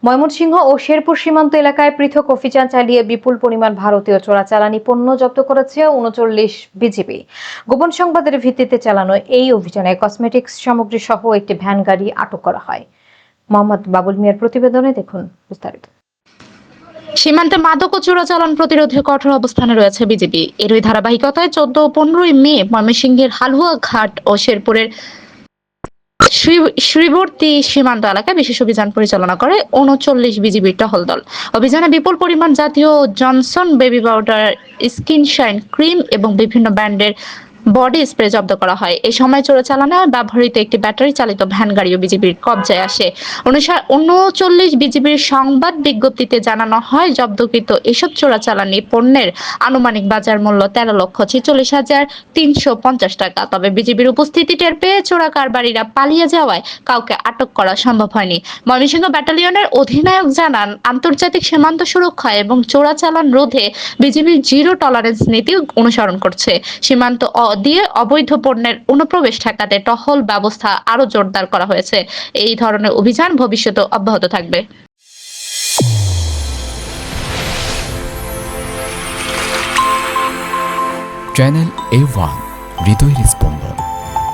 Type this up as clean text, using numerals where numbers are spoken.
ময়মনসিংহ ও শেরপুর সীমান্ত এলাকায় পৃথক অভিযান চালিয়ে বিপুল পরিমাণ ভারতীয় চোরাচালানি পণ্য জব্দ করেছে ৩৯ বিজিবি। গোপন সংবাদের ভিত্তিতে চালানো এই অভিযানে কসমেটিক্স সামগ্রী সহ একটি ভ্যান গাড়ি আটক করা হয়। মোহাম্মদ বাবুল মিয়ার প্রতিবেদনে দেখুন বিস্তারিত। সীমান্তে মাদক ও চোরাচালান প্রতিরোধে কঠোর অবস্থানে রয়েছে বিজিবি। এরই ধারাবাহিকতায় ১৪ ও ১৫ মে ময়মনসিংহের হালুয়া ঘাট ও শেরপুরের শ্রীবর্তী সীমান্ত এলাকায় বিশেষ অভিযান পরিচালনা করে ৩৯ বিজিবি টহল দল। অভিযানে বিপুল পরিমাণ জাতীয় Johnson baby powder, skin shine cream এবং বিভিন্ন ব্র্যান্ডের বডি স্প্রে জব্দ করা হয়। এই সময় চোরাচালানে ব্যবহৃত একটি ব্যাটারি চালিত ভ্যান গাড়িও বিজিবির কবজায় আসে। ৩৯ বিজিবির সংবাদ বিজ্ঞপ্তিতে জানানো হয়, জব্দকৃত এসব চোরাচালানি পণ্যের আনুমানিক বাজার মূল্য ১৩,৪৬,৩৫০ টাকা। তবে বিজিবির উপস্থিতি টের পেয়ে চোরা কারবারিরা পালিয়ে যাওয়ায় কাউকে আটক করা সম্ভব হয়নি। ময়মনসিংহ ব্যাটালিয়নের অধিনায়ক জানান, আন্তর্জাতিক সীমান্ত সুরক্ষা এবং চোরাচালান রোধে বিজিবি জিরো টলারেন্স নীতি অনুসরণ করছে। সীমান্ত দিয়ে অবৈধ পণ্যের অনুপ্রবেশ ঠেকাতে টহল ব্যবস্থা আরো জোরদার করা হয়েছে। এই ধরনের অভিযান ভবিষ্যতে অব্যাহত থাকবে। চ্যানেল A1 হৃদয়ের